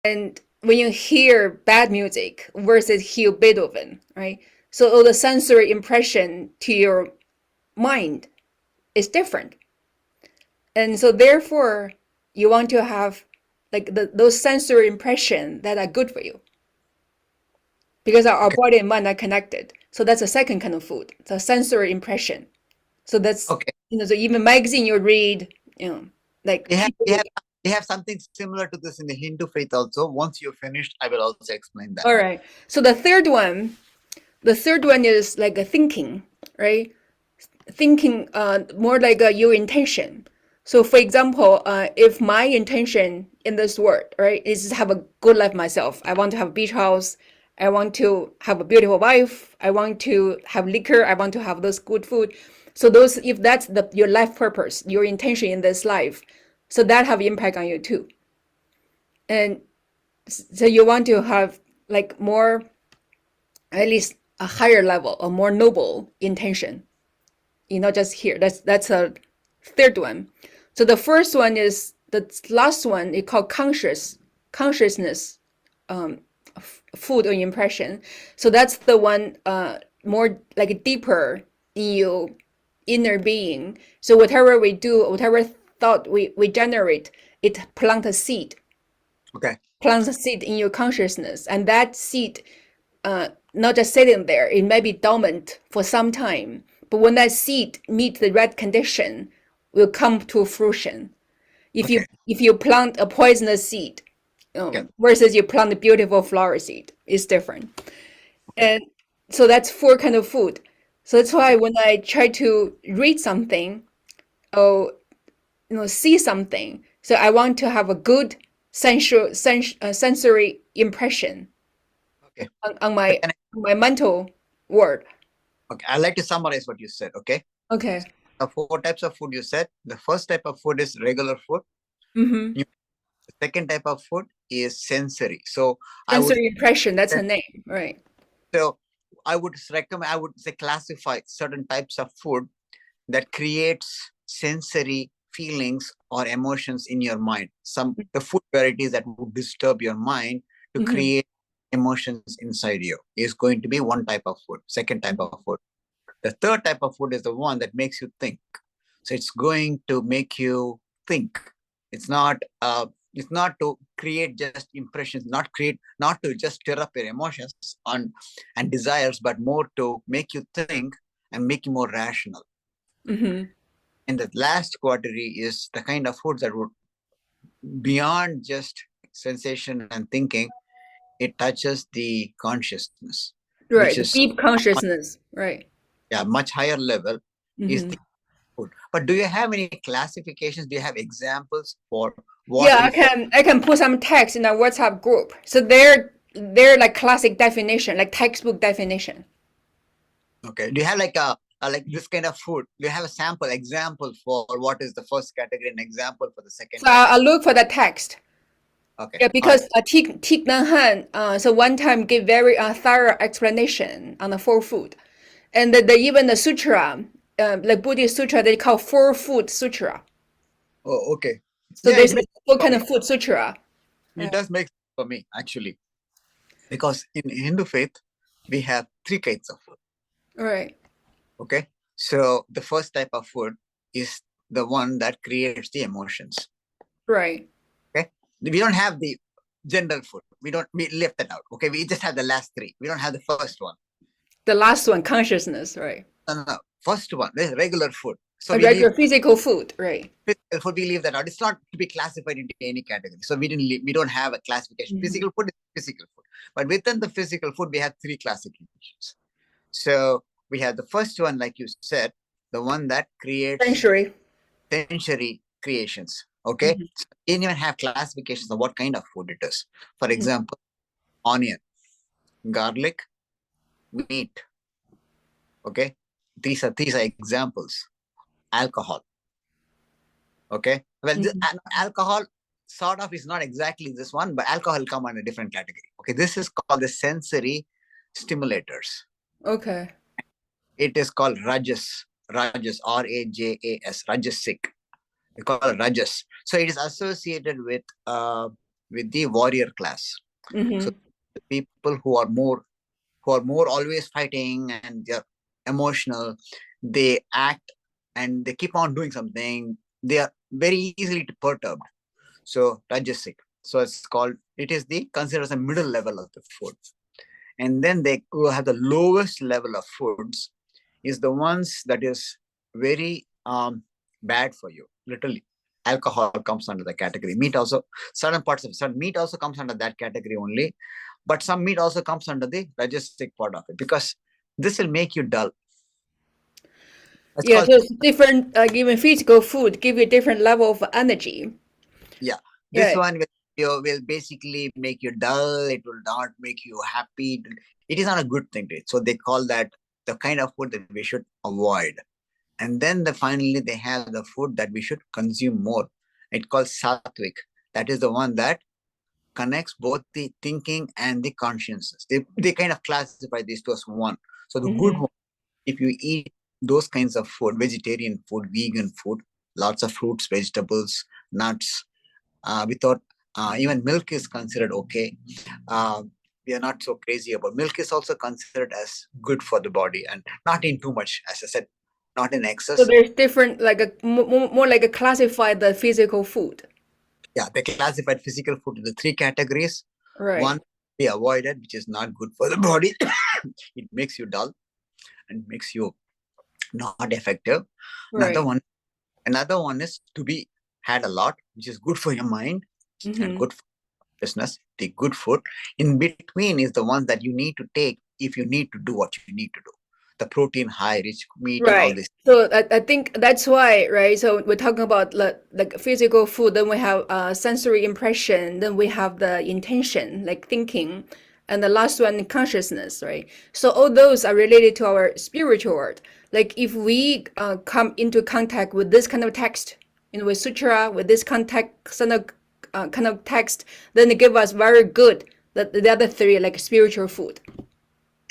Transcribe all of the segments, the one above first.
And when you hear bad music versus hear Beethoven, right? So all the sensory impression to your mind is different. And so therefore, you want to have like those sensory impression that are good for you because our Okay. body and mind are connected. So that's a second kind of food, the sensory impression. So that's, Okay. so even magazine you read, like We have people. we have we have something similar to this in the Hindu faith also. Once you're finished, I will also explain that. All right. So the third one is like a thinking, right? Thinking more like your intention. So for example, if my intention in this world, right, is to have a good life myself. I want to have a beach house. I want to have a beautiful wife. I want to have liquor. I want to have those good food. So those, if that's your life purpose, your intention in this life, so that have impact on you too. And so you want to have like more, at least a higher level, a more noble intention. Not just here. That's a third one. So the first one is the last one. It called consciousness, food or impression. So that's the one more like deeper in your inner being. So whatever we do, whatever thought we generate, it plant a seed, Okay. plants a seed in your consciousness, and that seed not just sitting there. It may be dormant for some time, but when that seed meets the right condition, will come to fruition. If you Okay. if you plant a poisonous seed, Okay. versus you plant a beautiful flower seed, it's different. Okay. And so that's four kind of food. So that's why Okay. when I try to read something or see something, so I want to have a good sensory impression Okay. on So my mental world. okay. I'd like to summarize what you said. Okay. Okay. The four types of food you said. The first type of food is regular food. Mm-hmm. You, the second type of food is sensory. So I would Sensory impression, that's a name, right? so I would recommend. I would say classify certain types of food that creates sensory feelings or emotions in your mind. Some the food varieties that would disturb your mind to Mm-hmm. create emotions inside you is going to be one type of food. Second type of food. The third type of food is the one that makes you think. So it's going to make you think. It's not it's not to create just impressions, not to just stir up your emotions on and desires, but more to make you think and make you more rational. Mm-hmm. And the last category is the kind of foods that would beyond just sensation and thinking, it touches the consciousness, which Right, the is deep consciousness, right? yeah, much higher level is Mm-hmm. the food. But do you have any classifications? Do you have examples for what Yeah, I if can I can put some text in a WhatsApp group. So they're like classic definition, like textbook definition. okay? Do you have like this kind of food? Do you have a sample example for what is the first category and example for the second So I'll category? look for the text. Okay, Yeah, all right. because Thich Nhat Hanh, so one time gave very thorough explanation on the four food, and even the sutra, like Buddhist sutra, they call four food sutra. Oh, okay. So Yeah, it there's a makes sense four for kind me. of food sutra. It does make sense for me actually, because in Hindu faith we have three kinds of food. Right. Okay, so the first type of food is the one that creates the emotions. Right. Okay, we don't have the general food. We left that out. Okay, we just have the last three. We don't have the first one. The last one, consciousness, right? No, no, no. First one, there's regular food. So A we leave regular physical food, right? physical food. We leave that out. It's not to be classified into any category. So we don't have a classification. Mm-hmm. Physical food is physical food, but within the physical food, we have three classifications. So we have the first one, like you said, the one that creates Sensory. sensory creations. Okay, Mm-hmm. so you even have classifications of what kind of food it is. For example, onion, garlic, meat. Okay, these are examples. Alcohol. Okay, well, Mm-hmm. alcohol sort of is not exactly this one, but alcohol come on a different category. Okay, this is called the sensory stimulators. Okay. It is called rajas, rajas, rajasic. We call it rajas. So it is associated with with the warrior class. Mm-hmm. So the people who are more always fighting and they're emotional, they act and they keep on doing something. They are very easily perturbed. So rajasic. So it is the considered as a middle level of the food. And then they who have the lowest level of foods is the ones that is very bad for you. Literally, alcohol comes under the category. Meat also, certain meat also comes under that category only. But some meat also comes under the rajasic part of it, because this will make you dull. That's Yeah, called, so it's different, even physical food give you a different level of energy. yeah. Yeah. This one will basically make you dull. It will not make you happy. It is not a good thing to eat. So they call that the kind of food that we should avoid. And then finally they have the food that we should consume more. It called sattvic. That is the one that connects both the thinking and the consciousness. They kind of classify these two as one. So the good Mm-hmm. one, if you eat those kinds of food, vegetarian food, vegan food, lots of fruits, vegetables, nuts, without even milk is considered okay. We are not so crazy about milk. Is also considered as good for the body and not in too much, as I said, not in So excess. there's different, like a more like a classify the physical food. Yeah, they classified physical food into 3 categories. Right. One, be avoided, which is not good for the body. It makes you dull and makes you not effective. Right. Another one is to be had a lot, which is good for your mind Mm-hmm. and good for business. The good food in between is the one that you need to take if you need to do what you need to do. The protein high, rich meat, and all Right. this. So I think that's why, right? So we're talking about like physical food, then we have sensory impression, then we have the intention, like thinking, and the last one, consciousness, right? So all those are related to our spiritual world. Like if we come into contact with this kind of text, with sutra, with this kind of text, then it give us very good the other 3 like spiritual food.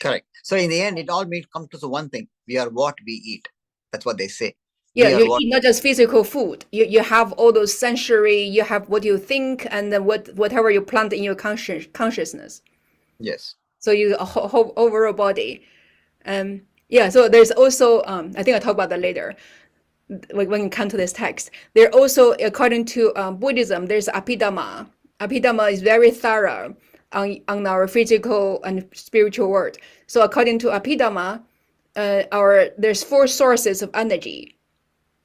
Correct. So in the end, it all comes to the one thing: we are what we eat. That's what they say. Yeah, We are you what. eat not just physical food. You have all those sensory. You have what you think, and then whatever you plant in your consciousness. Yes. So you a whole overall body. Yeah. So there's also I think I'll talk about that later when we come to this text. There also, according to Buddhism, there's Abhidhamma. Abhidhamma is very thorough on our physical and spiritual world. So according to Abhidhamma, there's 4 sources of energy.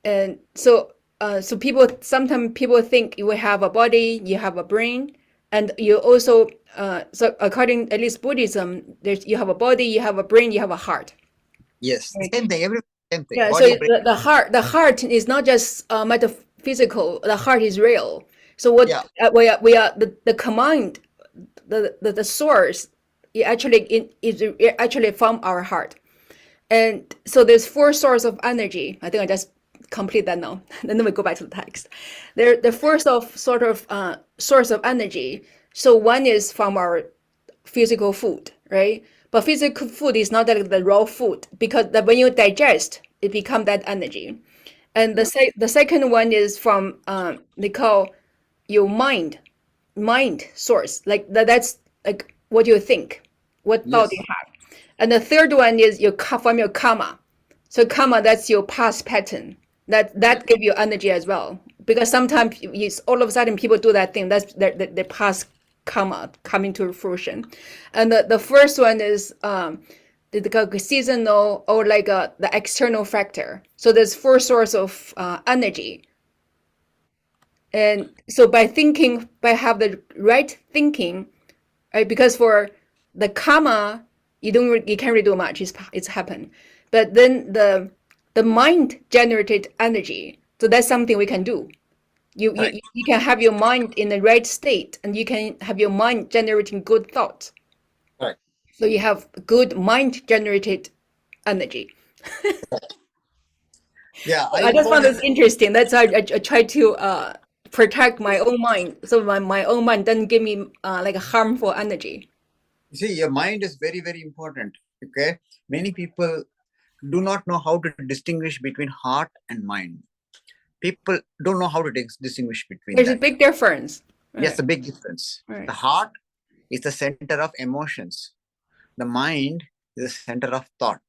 And so sometimes people think you have a body, you have a brain, and you also so according at least Buddhism, you have a body, you have a brain, you have a heart. Yes. Same thing. Same thing. Yeah, so Body, brain. the heart is not just metaphysical. The heart is real. So what Yeah. we are the command, the source, is actually from our heart. And so there's 4 sources of energy. I think I just complete that now. And then we go back to the text. The first of sort of source of energy. So one is from our physical food, right? But physical food is not like the raw food, because when you digest, it becomes that energy. And the second one is from they call your mind source. Like that's like what you think, what thought Yes. you have. And the third one is from your karma. So karma, that's your past pattern. That give you energy as well. Because sometimes all of a sudden people do that thing. That's the past karma coming to fruition. And the first one is the seasonal, or like the external factor. So there's 4 sources of energy. And so by have the right thinking, right? Because for the karma, you can't really do much. It's happened. But then the mind generated energy. So that's something we can do. You can have your mind in the right state, and you can have your mind generating good thoughts. Right. So you have good mind generated energy. Yeah. I just found this interesting. That's why I try to protect my own mind, so my own mind doesn't give me like harmful energy. See, your mind is very, very important. Okay. Many people do not know how to distinguish between heart and mind. People don't know how to distinguish between There's a that. big difference. Yes, a Right. big difference. The Right. heart is the center of emotions. The mind is the center of thought.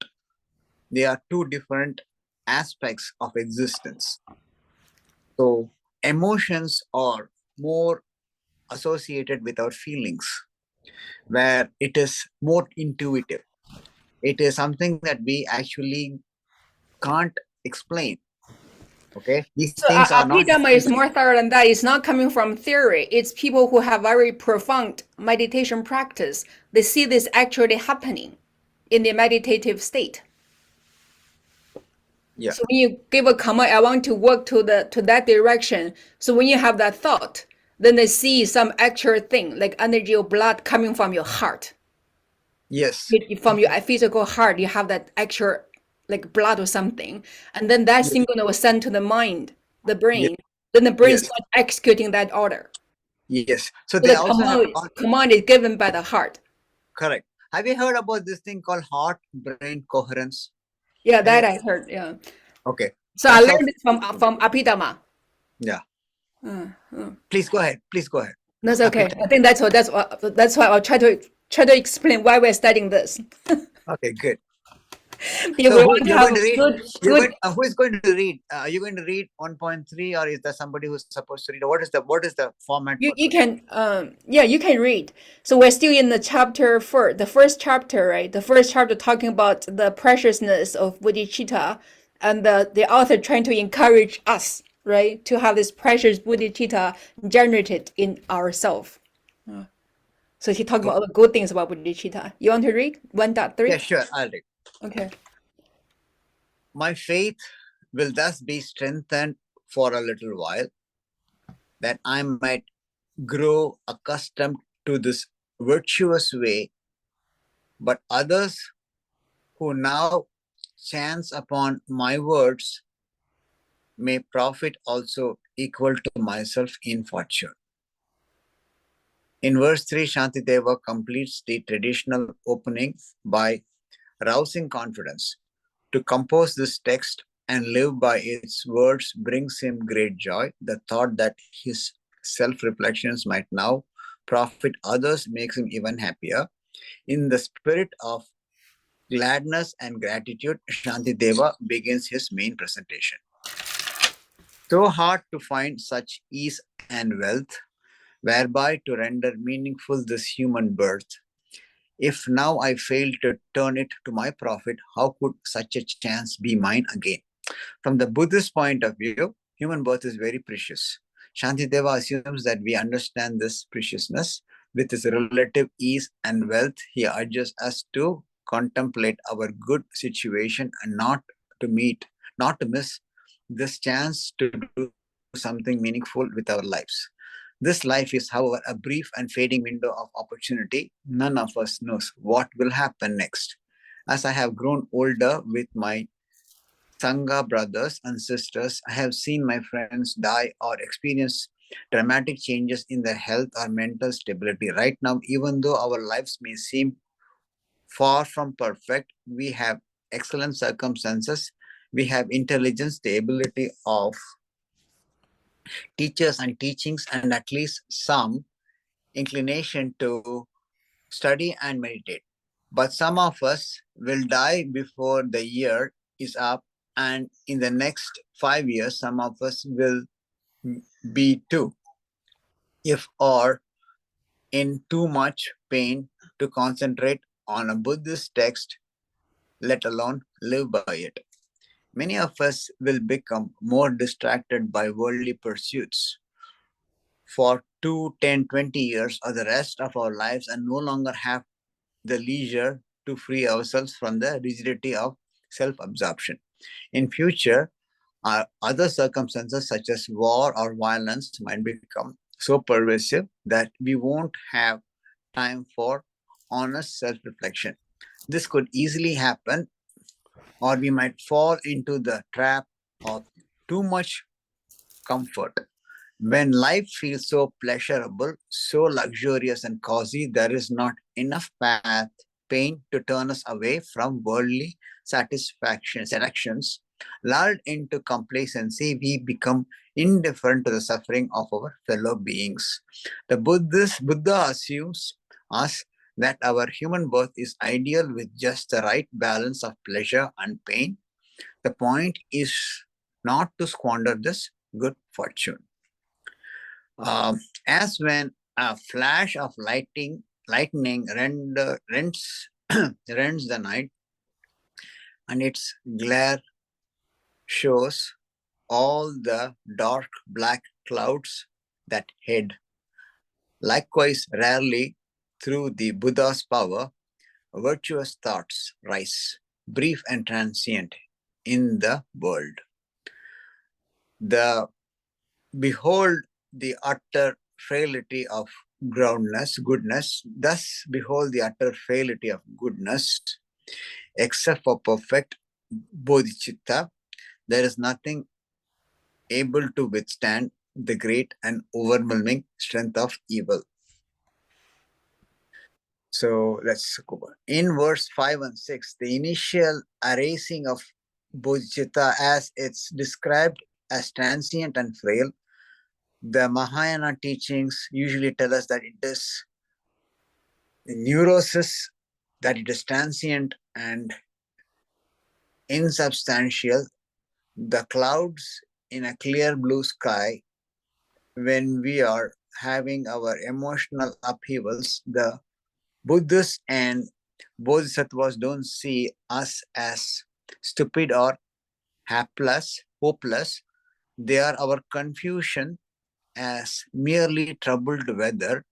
They are two different aspects of existence. So emotions are more associated with our feelings, where it is more intuitive. It is something that we actually can't explain. Okay, these So things are not Abhidhamma is explainable. more thorough than that. It's not coming from theory. It's people who have very profound meditation practice. They see this actually happening in the meditative state. Yeah. So when you give a command, I want to work to that direction. So when you have that thought, then they see some actual thing like energy or blood coming from your heart. Yes. From your physical heart, you have that actual like blood or something, and then that Yes. signal was sent to the mind, the Yes. brain. Then the brain Yes. starts executing that order. Yes. So So they the also have command is given by the heart. correct. Have you heard about this thing called heart brain coherence? Yeah, Have you, that I heard. Yeah. okay. So I That's how. learned this from Abhidhamma. Yeah. Uh, uh. Please go ahead. Please go ahead. That's Happy okay. time. I think that's why I'll try to explain why we're studying this. Okay. Good. Because So we who want to you're have going to read? You're good. going. Who is going to read? Are you going to read 1.3, or is there somebody who's supposed to read? What is the format You for you today? can yeah, you can read. So we're still in the chapter first, the first chapter, right? The first chapter talking about the preciousness of bodhicitta, and the author trying to encourage us, right, to have this precious bodhicitta generated in ourselves. So he talked about Oh, all the good things about bodhicitta. You want to read yeah, 1.3? sure. I'll read. Okay. My faith will thus be strengthened for a little while, that I might grow accustomed to this virtuous way, but others who now chance upon my words may profit also equal to myself in fortune. In verse 3, Shantideva completes the traditional opening by rousing confidence. To compose this text and live by its words brings him great joy. The thought that his self reflections might now profit others makes him even happier. In the spirit of gladness and gratitude, Shantideva begins his main presentation. So hard to find such ease and wealth, whereby to render meaningful this human birth. If now I fail to turn it to my profit, how could such a chance be mine again? From the Buddhist point of view, human birth is very precious. Shantideva assumes that we understand this preciousness. With his relative ease and wealth, he urges us to contemplate our good situation and not to miss this chance to do something meaningful with our lives. This life is, however, a brief and fading window of opportunity. None of us knows what will happen next. As I have grown older with my Sangha brothers and sisters, I have seen my friends die or experience dramatic changes in their health or mental stability. Right now, even though our lives may seem far from perfect, we have excellent circumstances. We have intelligence, the ability of teachers and teachings, and at least some inclination to study and meditate. But some of us will die before the year is up, and in the next 5 years, some of us will be too, if or in too much pain to concentrate on a Buddhist text, let alone live by it. Many of us will become more distracted by worldly pursuits for 2, 10, 20 years or the rest of our lives and no longer have the leisure to free ourselves from the rigidity of self-absorption. In future, other circumstances such as war or violence might become so pervasive that we won't have time for honest self-reflection. This could easily happen, or we might fall into the trap of too much comfort. When life feels so pleasurable, so luxurious and cozy, there is not enough pain to turn us away from worldly satisfactions, selections. Lulled into complacency, we become indifferent to the suffering of our fellow beings. The Buddha assumes us that our human birth is ideal with just the right balance of pleasure and pain. The point is not to squander this good fortune. As when a flash of lightning rends, rends the night, and its glare shows all the dark black clouds that head. Likewise, rarely through the Buddha's power, virtuous thoughts rise, brief and transient, in the world. Behold the utter frailty of goodness, thus behold the utter frailty of goodness, except for perfect bodhicitta, there is nothing able to withstand the great and overwhelming strength of evil. So let's go back. In verse 5 and 6, the initial arising of bodhicitta, as it's described as transient and frail, the Mahayana teachings usually tell us that it is the neurosis, that it is transient and insubstantial. The clouds in a clear blue sky, when we are having our emotional upheavals, the Buddhists and Bodhisattvas don't see us as stupid or hopeless. They are our confusion as merely troubled weather,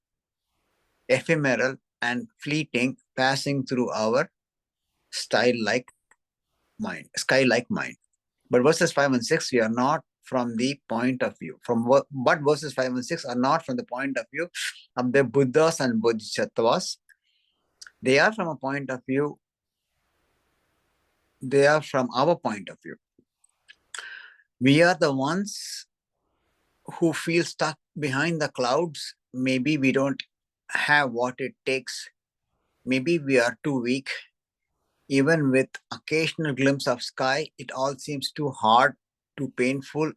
ephemeral and fleeting, passing through our sky-like mind. But verses 5 and 6, we are not from the point of view. But verses 5 and 6 are not from the point of view of the Buddhas and Bodhisattvas. They are from a point of view, they are from our point of view. We are the ones who feel stuck behind the clouds. Maybe we don't have what it takes. Maybe we are too weak. Even with occasional glimpse of sky, it all seems too hard, too painful.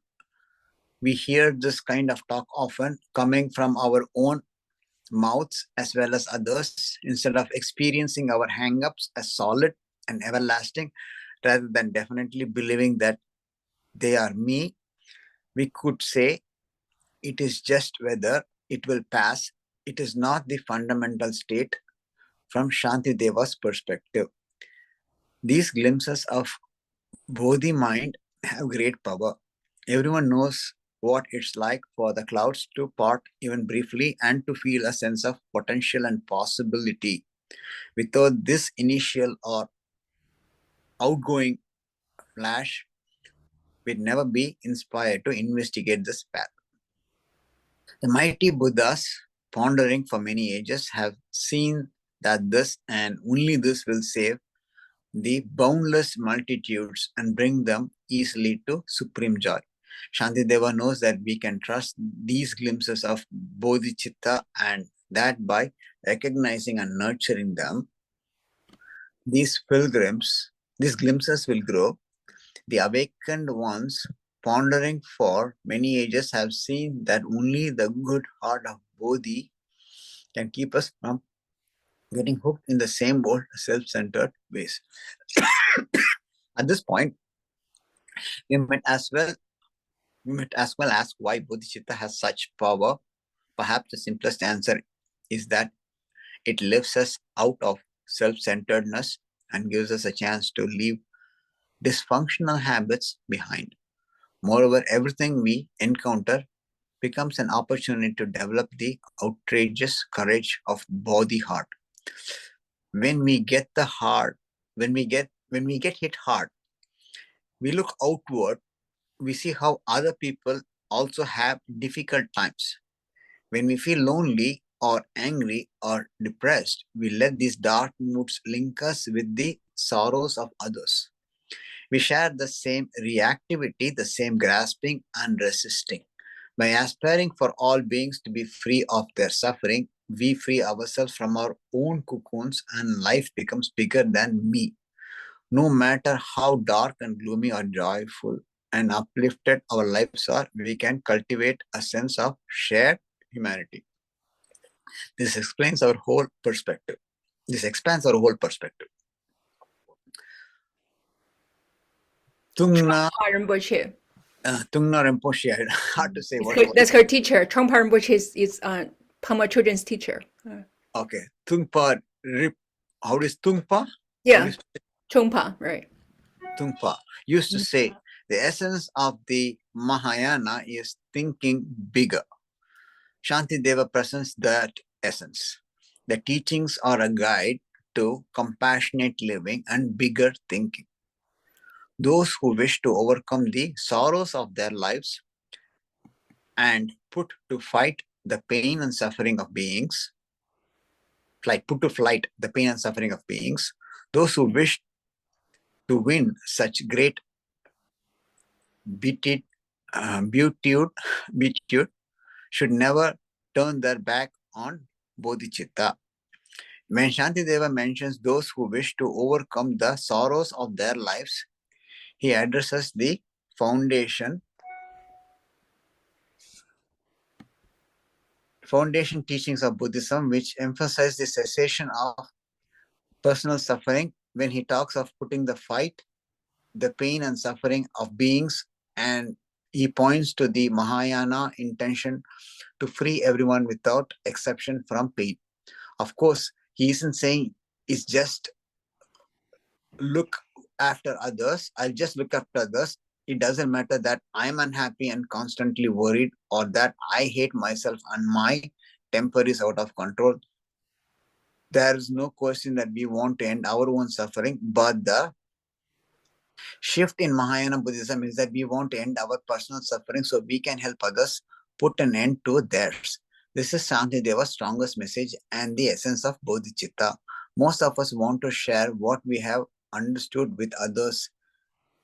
We hear this kind of talk often coming from our own mouths as well as others. Instead of experiencing our hang-ups as solid and everlasting, rather than definitely believing that they are me, we could say it is just weather, it will pass. It is not the fundamental state from Shantideva's perspective. These glimpses of Bodhi mind have great power. Everyone knows what it's like for the clouds to part even briefly and to feel a sense of potential and possibility. Without this initial or outgoing flash, we'd never be inspired to investigate this path. The mighty Buddhas, pondering for many ages, have seen that this and only this will save the boundless multitudes and bring them easily to supreme joy. Shantideva knows that we can trust these glimpses of bodhicitta, and that by recognizing and nurturing them, these glimpses will grow. The awakened ones, pondering for many ages, have seen that only the good heart of Bodhi can keep us from getting hooked in the same old self-centered ways. At this point, we might as well ask why bodhicitta has such power. Perhaps the simplest answer is that it lifts us out of self-centeredness and gives us a chance to leave dysfunctional habits behind. Moreover, everything we encounter becomes an opportunity to develop the outrageous courage of Bodhi heart. When we get hit hard, we look outward, we see how other people also have difficult times. When we feel lonely or angry or depressed, we let these dark moods link us with the sorrows of others. We share the same reactivity, the same grasping and resisting. By aspiring for all beings to be free of their suffering, we free ourselves from our own cocoons and life becomes bigger than me, No matter how dark and gloomy or joyful and uplifted our lives are, we can cultivate a sense of shared humanity. This explains our whole perspective. This expands our whole perspective. Tungna Rinpoche, hard to say That's her teacher. Trungpa Rinpoche is Pama children's teacher. Okay. Tungpa Rip. How is Tungpa? Yeah. Trungpa, right. Tungpa used to say the essence of the Mahayana is thinking bigger. Shantideva presents that essence. The teachings are a guide to compassionate living and bigger thinking. Those who wish to overcome the sorrows of their lives and put to flight the pain and suffering of beings, the pain and suffering of beings, those who wish to win such great beatitude should never turn their back on bodhicitta. When Shantideva mentions those who wish to overcome the sorrows of their lives, he addresses the foundation teachings of Buddhism, which emphasize the cessation of personal suffering. When he talks of putting the pain and suffering of beings, and he points to the Mahayana intention to free everyone without exception from pain. Of course, he isn't saying it's just look after others. I'll just look after others. It doesn't matter that I'm unhappy and constantly worried, or that I hate myself and my temper is out of control. There is no question that we want to end our own suffering, but the shift in Mahayana Buddhism is that we want to end our personal suffering so we can help others put an end to theirs. This is Shantideva's strongest message and the essence of bodhicitta. Most of us want to share what we have understood with others.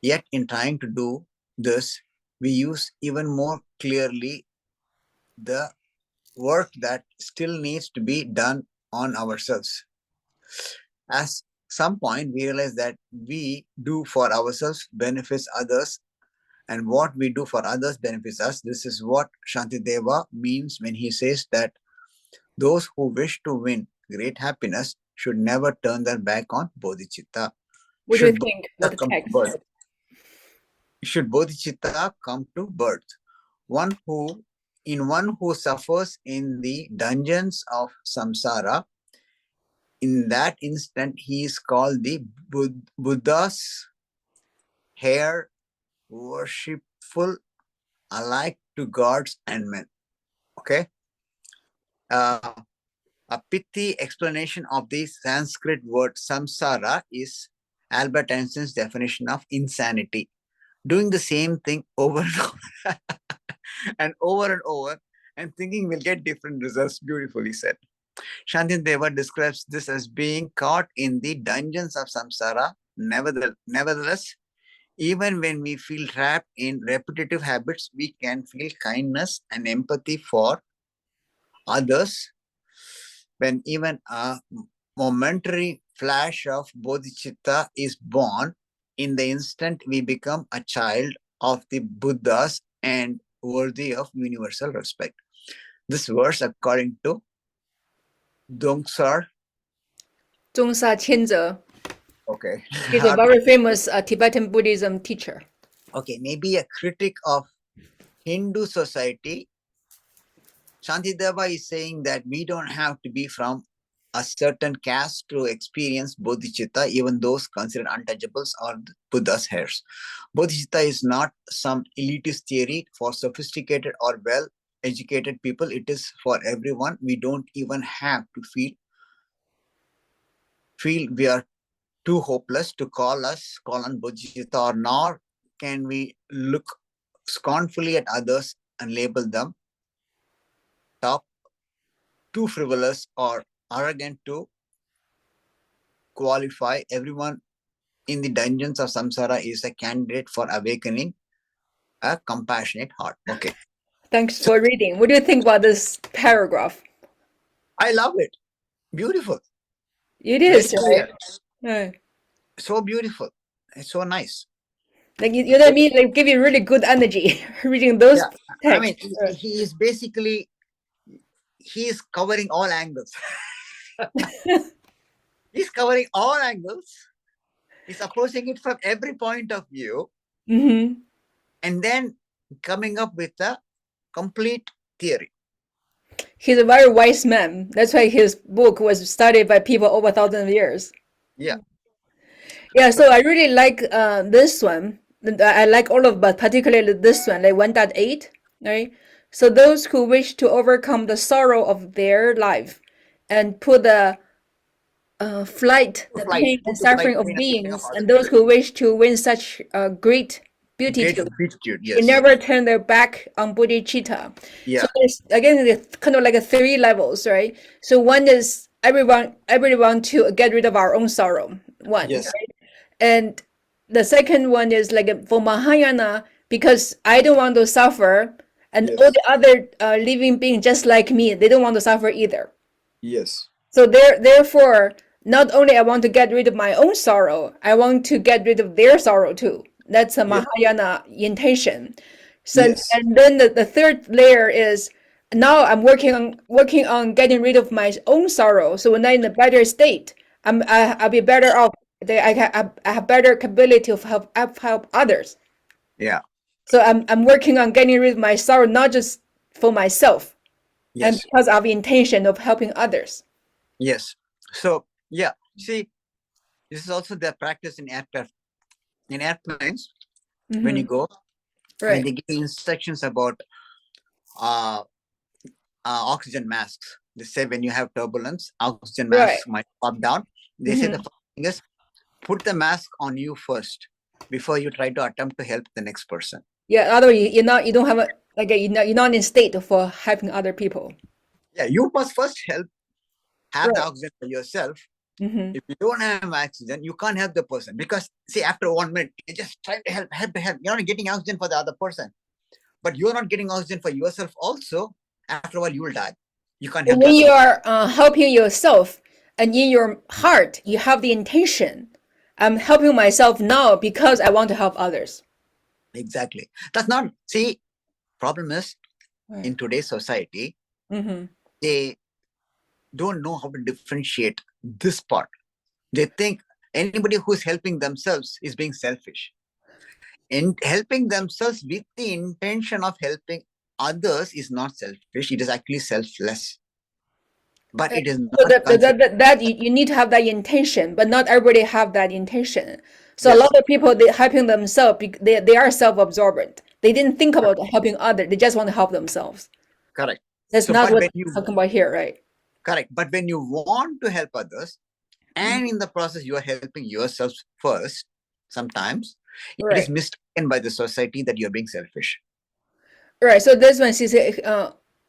Yet in trying to do this, we use even more clearly the work that still needs to be done on ourselves. At some point, we realize that we do for ourselves benefits others, and what we do for others benefits us. This is what Shantideva means when he says that those who wish to win great happiness should never turn their back on bodhicitta. What do you think about the text? Should bodhicitta come to birth? One who suffers in the dungeons of samsara, in that instant he is called the Buddha's hair worshipful alike to gods and men. Okay. A pithy explanation of the Sanskrit word samsara is Albert Einstein's definition of insanity. Doing the same thing over and over and over and over, and thinking we'll get different results. Beautifully said. Shantideva describes this as being caught in the dungeons of samsara. Nevertheless, even when we feel trapped in repetitive habits, we can feel kindness and empathy for others. When even a momentary flash of bodhicitta is born, in the instant we become a child of the Buddhas and worthy of universal respect. This verse, according to Dongsa Tianze. Okay. He's a very famous Tibetan Buddhism teacher. Okay, maybe a critic of Hindu society. Shantideva is saying that we don't have to be from a certain caste to experience bodhicitta, even those considered untouchables or Buddha's heirs. Bodhicitta is not some elitist theory for sophisticated or well-educated people. It is for everyone. We don't even have to feel we are too hopeless to call on bodhicitta, or nor can we look scornfully at others and label them too frivolous or arrogant to qualify. Everyone in the dungeons of samsara is a candidate for awakening a compassionate heart. Okay. Thanks for reading. What do you think about this paragraph? I love it. Beautiful. It is, right? So beautiful. It's so nice. Like you know what I mean? Like give you really good energy reading those Yeah, I mean, texts. he is basically, he is covering all angles. He's covering all angles. He's approaching it from every point of view, Mm-hmm. and then coming up with a complete theory. He's a very wise man. That's why his book was studied by people over 1,000 years. Yeah. Yeah, so I really like this one. I like all of, but particularly this one, like 1.8, right? So those who wish to overcome the sorrow of their life and put the the pain and Put to flight suffering of pain and suffering of beings, other and those people. who wish to win such great Great beatitude beatitude, should yes. never turn their back on bodhicitta. Yeah. So there's again kind of like a three levels, right? So one is everybody want to get rid of our own sorrow. One, Yes. right? And the second one is like for Mahayana, because I don't want to suffer, and all Yes. the other living beings just like me, they don't want to suffer either. Yes. So therefore, not only I want to get rid of my own sorrow, I want to get rid of their sorrow too. That's a Yes. Mahayana intention. So Yes. and then the third layer is now I'm working on getting rid of my own sorrow. So when I'm in a better state, I'll be better off. I have better capability of help others. Yeah. So I'm working on getting rid of my sorrow, not just for myself, and Yes. because of the intention of helping others. Yes. So yeah, see, this is also the practice in airplanes. When you Mm-hmm. go, when Right. they give you instructions about uh, oxygen masks, they say when you have turbulence, oxygen Right. masks might pop down. They say the Mm-hmm. first thing is put the mask on you first before you try to attempt to help the next person. Yeah. Otherwise, you don't have a like a, you're not in state for helping other people. Yeah, you must first have the Right. oxygen for yourself. Mm-hmm. If you don't have oxygen, you can't help the person, because see, after 1 minute, you're just trying to help. You're not getting oxygen for the other person, but you're not getting oxygen for yourself also. After a while, you will die. You can't help the When other you person. are helping yourself, and in your heart you have the intention, I'm helping myself now because I want to help others. Exactly. That's not, see, problem is Right. in today's society, Mm-hmm. they don't know how to differentiate this part. They think anybody who's helping themselves is being selfish. And helping themselves with the intention of helping others is not selfish, it is actually selfless. But it is So not considered. that you need to have that intention, but not everybody have that intention. So a Yes, lot of people they helping themselves, they are self-absorbent. They didn't think about helping others. They just want to help themselves. correct. That's So, not but what when we're you, talking about here, right? correct, but when you want to help others, and in the process you are helping yourself first, sometimes it is Right. mistaken by the society that you're being selfish. Right. So this one, she said,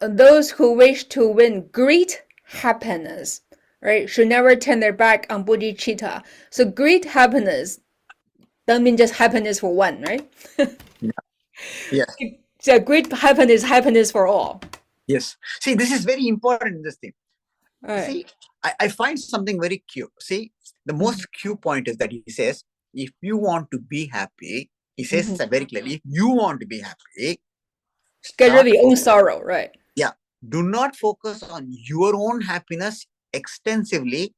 those who wish to win great happiness, right, should never turn their back on bodhicitta. So great happiness doesn't mean just happiness for one, right? Yeah. Yes. So great happiness for all. Yes. See, this is very important in this thing. Right. See, I find something very cute. See, the most cute point is that he says, if you want to be happy, he says that very clearly, if you want to be happy, Get rid of start your own focus. sorrow, right? Yeah. Do not focus on your own happiness extensively.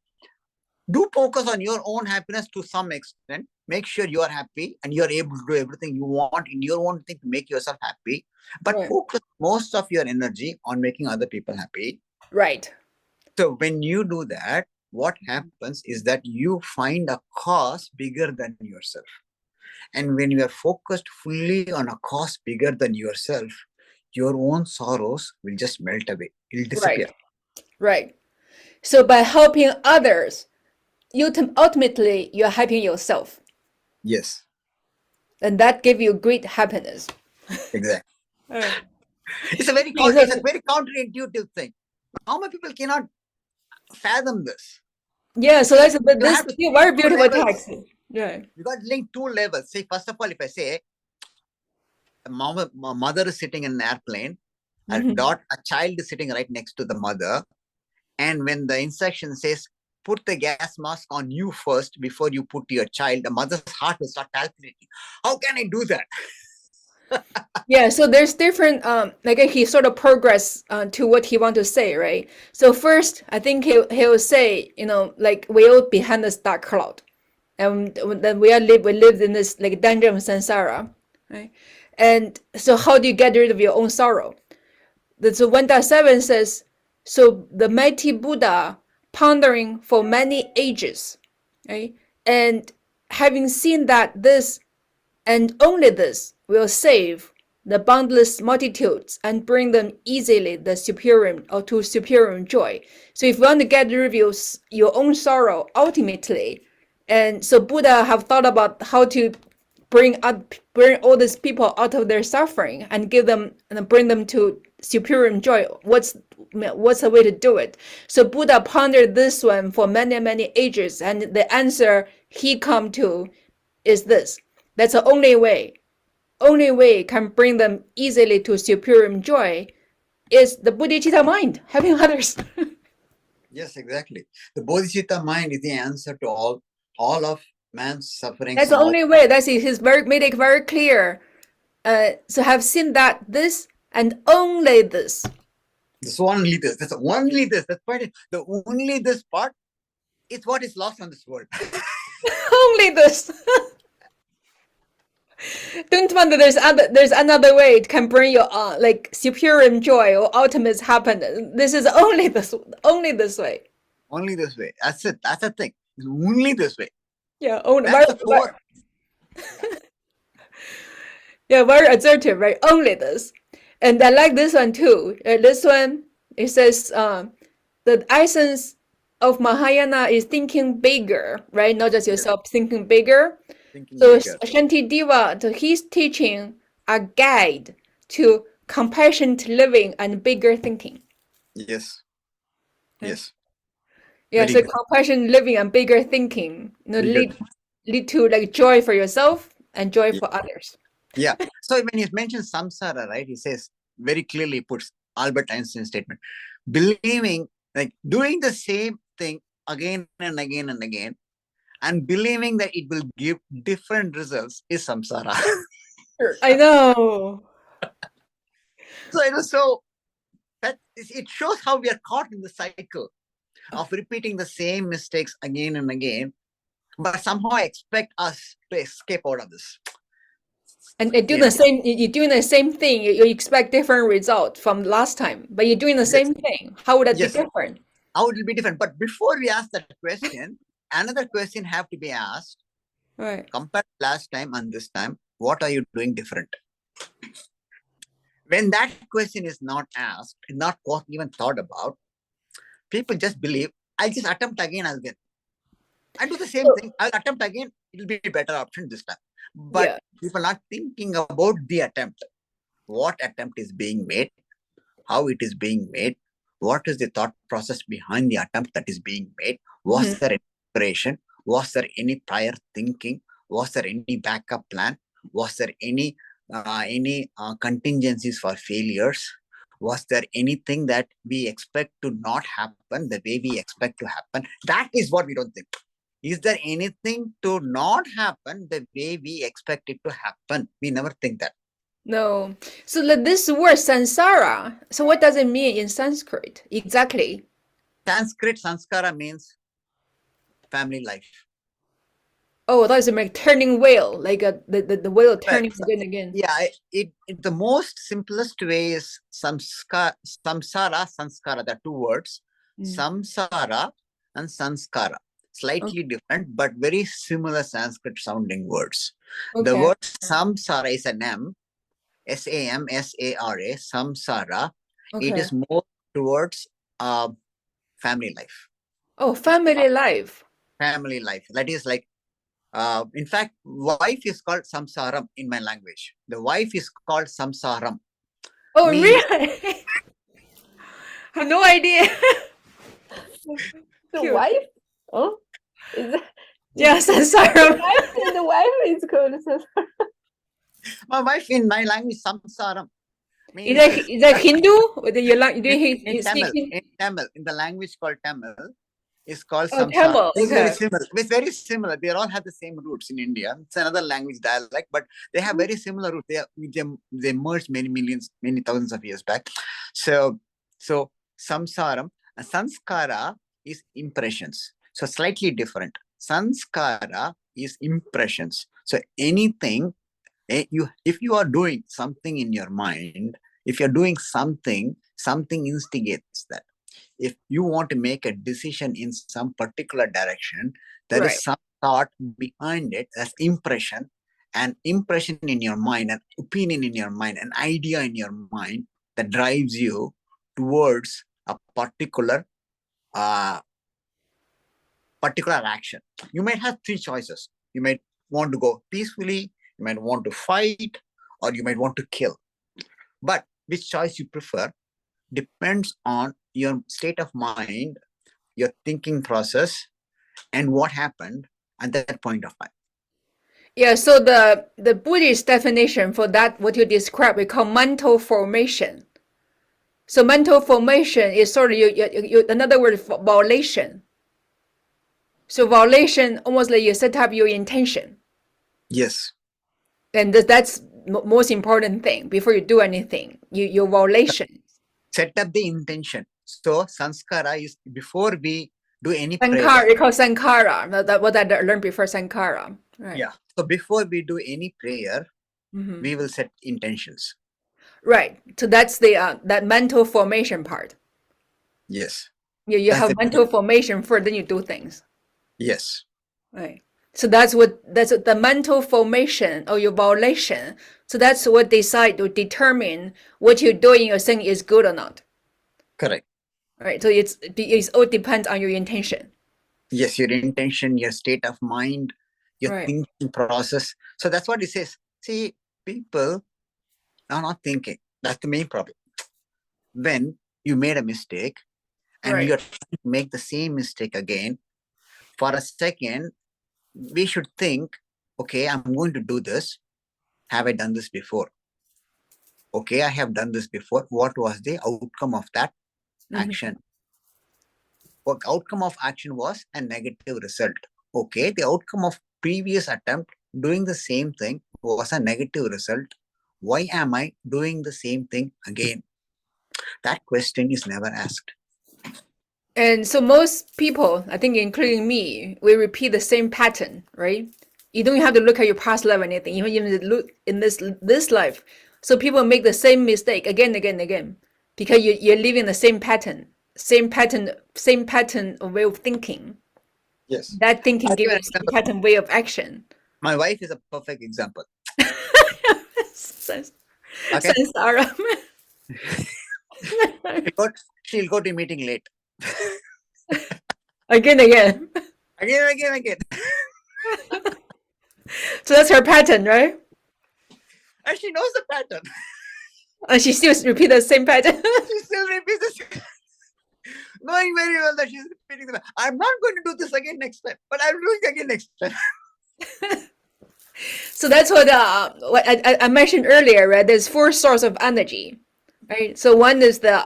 Do focus on your own happiness to some extent. Make sure you are happy and you are able to do everything you want in your own thing to make yourself happy. But Right. focus most of your energy on making other people happy. Right. So when you do that, what happens is that you find a cause bigger than yourself. And when you are focused fully on a cause bigger than yourself, your own sorrows will just melt away. It'll disappear. Right. Right. So by helping others, ultimately you're helping yourself, Yes, and that gives you great happiness. exactly. Right. It's a very counterintuitive thing. How many people cannot fathom this? Yeah, so See, that's you this have to link very two beautiful levels. text. Yeah. You got to link two levels. See, first of all, if I say a mother is sitting in an airplane, a Mm-hmm. child is sitting right next to the mother, and when the instruction says put the gas mask on you first before you put your child, the mother's heart will start calculating. How can I do that? Yeah, so there's different like he sort of progress to what he want to say, right? So first, I think he'll say, like we all behind this dark cloud, and then we lived in this like dungeon of samsara, right? And so how do you get rid of your own sorrow? So 1.7 says, so the mighty Buddha pondering for many ages, right? And having seen that this and only this will save the boundless multitudes and bring them easily to superior joy. So if you want to get rid of your own sorrow ultimately, and so Buddha have thought about how to bring all these people out of their suffering and give them and bring them to superior joy. What's the way to do it? So Buddha pondered this one for many ages, and the answer he come to is this. That's the only way can bring them easily to superior joy is the Bodhicitta mind, helping others. Yes, exactly. The Bodhicitta mind is the answer to all of man's sufferings. That's the only way. That's it. He's made it very clear. So have seen that this and only this. This only this. That's only this. That's part. The only this part is what is lost on this world. Only this. Don't wonder there's another way it can bring you like superior joy or ultimate happiness. This is only this way. Only this way. That's it. That's the thing. It's only this way. Yeah, that's the core. Yeah, very assertive, right? Only this. And I like this one too. This one, it says the essence of Mahayana is thinking bigger, right? Not just yourself, thinking bigger. So Shantideva, to his teaching, a guide to compassionate living and bigger thinking. Yes. Yes. Yeah, so compassionate living and bigger thinking, lead to like joy for yourself and joy for others. Yeah. So when he mentions samsara, right, he says very clearly, puts Albert Einstein's statement, believing, like doing the same thing again and again and again, and believing that it will give different results is samsara. I know. So that it shows how we are caught in the cycle of repeating the same mistakes again and again, but somehow expect us to escape out of this. And you're doing the same thing. You expect different results from last time, but you're doing the same thing. How would that be different? How it will be different? But before we ask that question, another question have to be asked. Right. Compared to last time and this time, what are you doing different? When that question is not asked, not even thought about, people just believe, I'll just attempt again, I'll get. I do the same thing, I'll attempt again, it'll be a better option this time. But people are not thinking about the attempt. What attempt is being made, how it is being made, what is the thought process behind the attempt that is being made, was there inspiration, was there any prior thinking, was there any backup plan, was there any contingencies for failures, was there anything that we expect to not happen the way we expect to happen? That is what we don't think. Is there anything to not happen the way we expect it to happen? We never think that. No. So this word samsara, so what does it mean in Sanskrit exactly? Sanskrit sanskara means family life. Oh, that is like turning wheel, like the wheel turning again and again. Yeah, the most simplest way is samskara, sanskara. There are two words, samsara and sanskara. Slightly different, but very similar Sanskrit sounding words. Okay. The word samsara is an M, S-A-M-S-A-R-A, samsara. Okay. It is more towards family life. Oh, family life. Family life. That is like, in fact, wife is called samsaram in my language. The wife is called samsaram. Oh, really? I have no idea. The wife? Oh, is that? Yes, samsaram. The wife is called samsaram. My wife in my language samsaram. Is that Hindu? In Tamil, in the language called Tamil, is called Oh, samsara. Tamil. It's very Okay. similar. It's very similar. They all have the same roots in India. It's another language dialect, but they have very similar roots. They merged many thousands of years back. So samsaram, sanskara is impressions. So slightly different. Sanskara is impressions. So anything if you are doing something in your mind, if you're doing something instigates that. If you want to make a decision in some particular direction, there Right. is some thought behind it as impression, an impression in your mind, an opinion in your mind, an idea in your mind that drives you towards a uh, particular action. You might have three choices. You might want to go peacefully, you might want to fight, or you might want to kill. But which choice you prefer depends on your state of mind, your thinking process, and what happened at that point of time. Yeah, so the Buddhist definition for that, what you described, we call mental formation. So mental formation is sort of another word for violation. So violation, almost like you set up your intention. Yes. And that's most important thing before you do anything. Your violation. Set up the intention. So sanskara is before we do any Sankara, prayer. we call sankara. That what I learned before sankara. Right. Yeah. So before we do any prayer, we will set intentions. Right. So that's the that mental formation part. Yes. You have mental formation first, then you do things. Yes. Right. So that's the mental formation or your violation. So that's what decide to determine what you're doing or saying is good or not. Correct. Right. So it's all depends on your intention. Yes, your intention, your state of mind, your Right. thinking process. So that's what it says. See, people are not thinking. That's the main problem. When you made a mistake and Right. you're trying to make the same mistake again, for a second, we should think, okay, I'm going to do this. Have I done this before? Okay, I have done this before. What was the outcome of that action? What outcome of action was a negative result. Okay, the outcome of previous attempt doing the same thing was a negative result. Why am I doing the same thing again? That question is never asked. And so most people, I think including me, we repeat the same pattern, right? You don't have to look at your past life or anything, even look in this life. So people make the same mistake again, again, again, because you're living the same pattern, same pattern of way of thinking. Yes. That thinking I'll give gives an you same example. pattern way of action. My wife is a perfect example. Okay. Sansara. She'll go to meeting late. Again, again. Again. So that's her pattern, right? And she knows the pattern. And she still repeat the same pattern. She still repeats the same, knowing very well that she's repeating the. I'm not going to do this again next time, but I'm doing it again next time. So that's what I mentioned earlier, right? There's four sources of energy, right? So one is the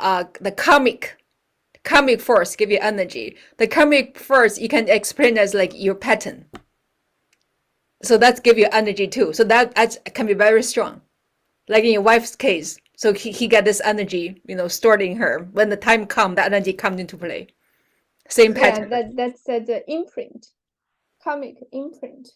karmic force give you energy. The karmic force you can explain as like your pattern. So that give you energy too. So that can be very strong, like in your wife's case. So he got this energy, stored in her. When the time comes, that energy comes into play. Same pattern. Yeah, that's the imprint, karmic imprint.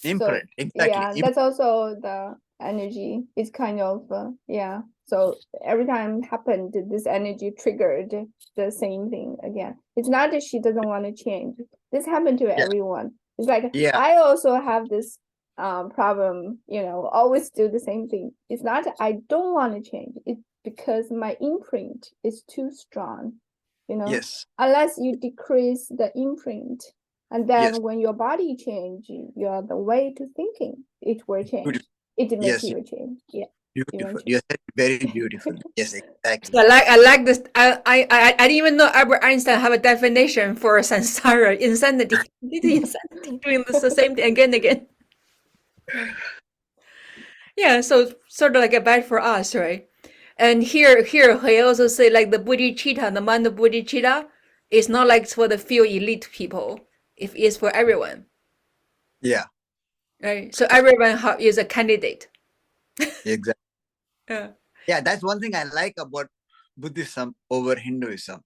Imprint, So, exactly. yeah, that's also the energy. It's kind of yeah. So every time happened, this energy triggered the same thing again. It's not that she doesn't want to change. This happened to everyone. It's like I also have this problem, always do the same thing. It's not I don't want to change. It's because my imprint is too strong. Yes. Unless you decrease the imprint, and then when your body change, the way to thinking, it will change. It makes you change. Yeah. Beautiful. You said very beautiful. Yes, exactly. So I like this. I didn't even know Albert Einstein have a definition for samsara, insanity. Insanity, doing this the same thing again and again. Yeah, so sort of like a bad for us, right? And here he also say like the Bodhicitta, the mind of Bodhicitta, It's not like for the few elite people. If it's for everyone, Yeah, right? So everyone is a candidate. exactly. Yeah. Yeah, that's one thing I like about Buddhism over Hinduism.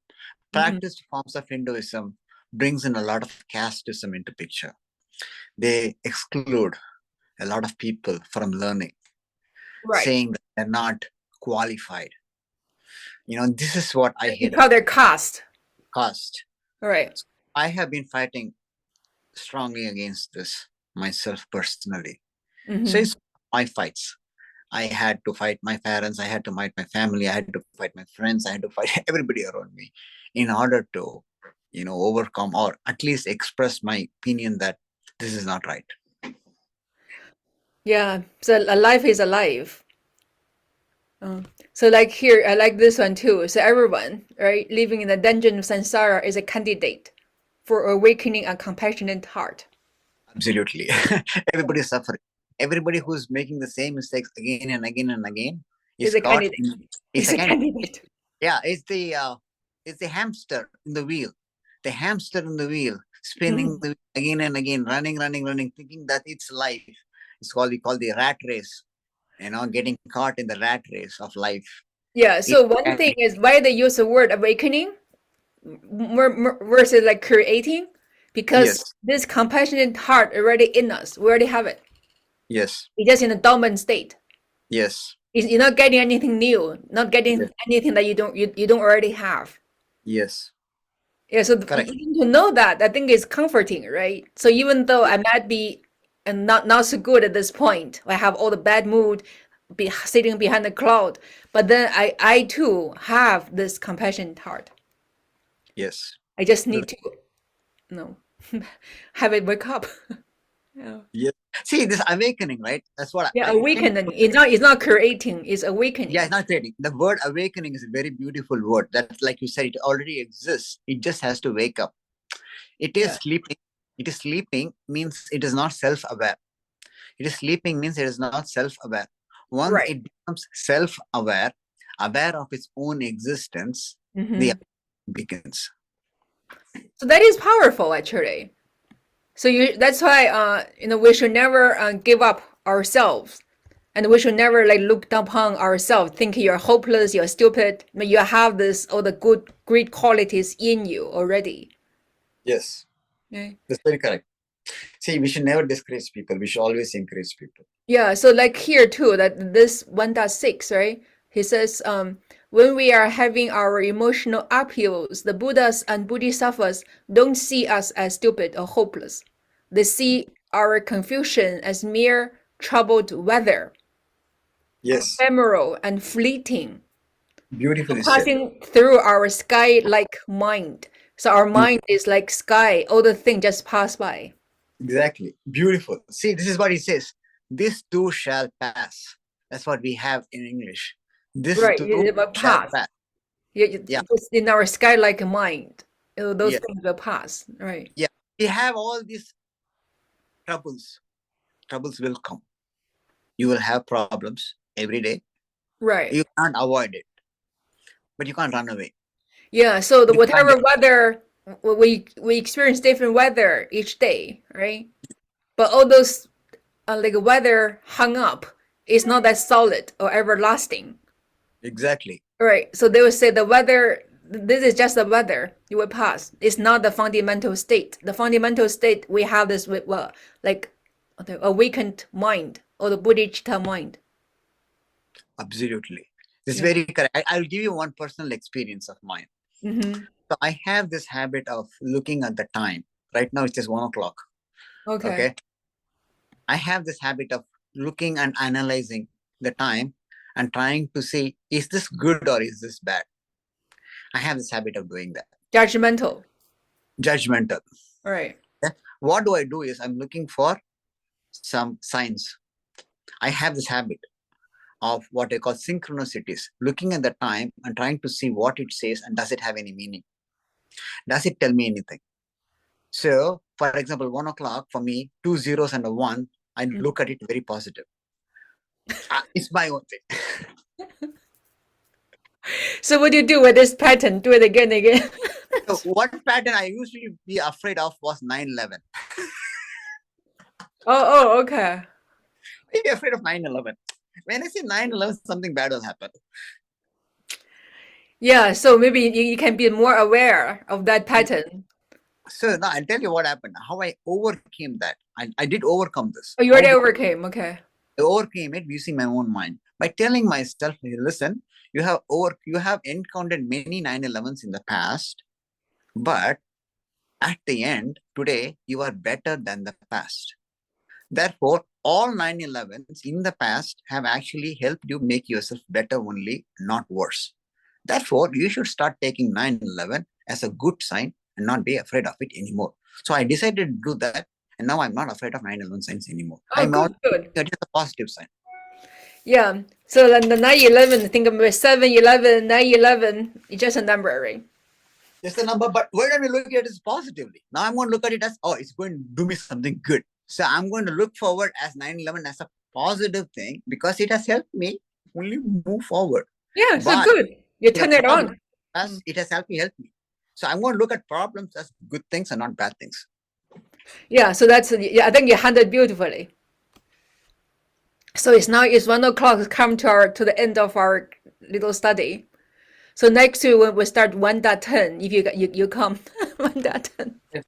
Practiced forms of Hinduism brings in a lot of casteism into picture. They exclude a lot of people from learning, Right. saying that they're not qualified. This is what I hate Because they're caste. caste. Right. I have been fighting strongly against this myself personally. So it's my fights. I had to fight my parents, I had to fight my family, I had to fight my friends, I had to fight everybody around me in order to, overcome or at least express my opinion that this is not right. Yeah. So a life is a life. So like here, I like this one too. So everyone, right, living in the dungeon of samsara is a candidate for awakening a compassionate heart. Absolutely. Everybody is suffering. Everybody who's making the same mistakes again and again and again Is is a caught. candidate. It's Is a a candidate. candidate. Yeah, it's the hamster in the wheel. The hamster in the wheel, spinning the wheel again and again, running, thinking that it's life. We call the rat race. Getting caught in the rat race of life. Yeah. It, So one thing is why they use the word awakening versus like creating, because yes, this compassionate heart already in us. We already have it. yes, It's just in a dormant state. yes, You're not getting anything new, not getting yes, anything that you don't already have. yes. Yeah, so Correct. even to know that, I think is comforting, right? So even though I might be and not so good at this point, I have all the bad mood, be sitting behind the cloud, but then I too have this compassionate heart. Yes. I just need to, have it wake up. Yeah. Yes. See, this awakening, right? That's what Yeah, I tend to awakening. put It's not creating, it's Yeah, awakening. it's not trading. The word awakening is a very beautiful word. That, like you said, it already exists. It just has to wake up. It is Yeah. sleeping. It is sleeping means it is not self-aware. It is sleeping means it is not self-aware. Once Right. it becomes self-aware, aware of its own existence, the Hmm. begins. So that is powerful actually. So that's why we should never give up ourselves, and we should never like look down upon ourselves, thinking you're hopeless, you're stupid. I mean, you have this all the great qualities in you already. Yes, Okay. that's very correct. See, we should never discourage people. We should always encourage people. Yeah. So like here too, that this 1.6, right? He says, when we are having our emotional upheavals, the Buddhas and Bodhisattvas don't see us as stupid or hopeless. They see our confusion as mere troubled weather, Yes, ephemeral and fleeting, beautifully said. passing through our sky-like mind. So our mind is like sky, all the things just pass by. Exactly. Beautiful. See, this is what he says. This too shall pass. That's what we have in English. This Right, too it will shall pass. pass. Yeah. Just in our sky-like mind, those Yeah. things will pass. Right. Yeah. We have all these troubles. Troubles will come. You will have problems every day. Right. You can't avoid it, but you can't run away. Yeah. So the You can't whatever weather we experience different weather each day, right? But all those like weather hung up is not that solid or everlasting. exactly. Right. So they would say the weather, this is just the weather. It will pass. It's not the fundamental state. The fundamental state we have this with like the awakened mind or the bodhicitta mind. Absolutely. This is Yeah. very correct. I'll give you one personal experience of mine. Mm-hmm. So I have this habit of looking at the time. Right now it's just 1 o'clock. Okay. Okay. I have this habit of looking and analyzing the time and trying to see, is this good or is this bad? I have this habit of doing that. Judgmental. Judgmental. All right. What do I do is I'm looking for some signs. I have this habit of what I call synchronicities, looking at the time and trying to see what it says and does it have any meaning? Does it tell me anything? So, for example, 1 o'clock for me, 2 zeros and a one, I look at it very positive. It's my own thing. So what do you do with this pattern? Do it again and again. So one pattern I usually be afraid of was 9/11. Oh, okay. Maybe afraid of 9/11. When I say 9/11, something bad will happen. Yeah, so maybe you can be more aware of that pattern. So now I'll tell you what happened, how I overcame that. I did overcome this. Oh, you already overcame. Okay. I overcame it using my own mind by telling myself, "Hey, listen, you have encountered many 9/11s in the past, but at the end, today, you are better than the past. Therefore, all 9/11s in the past have actually helped you make yourself better only, not worse. Therefore, you should start taking 9/11 as a good sign and not be afraid of it anymore." So I decided to do that, and now I'm not afraid of 9/11 signs anymore. Oh, I'm not. good. It is a positive sign. Yeah. So then the 9/11, think of it, 7/11, 9/11, it's just a number, right? Just a number, but why don't we look at it positively? Now I'm going to look at it as, oh, it's going to do me something good. So I'm going to look forward as 9/11 as a positive thing because it has helped me only move forward. Yeah, so But good. You the turn it problem on. as it has helped me. So I'm going to look at problems as good things and not bad things. Yeah, so I think you handled beautifully. So it's 1 o'clock. It's come to the end of our little study. So next week when we start 1.10, if you come 1.10. Yes,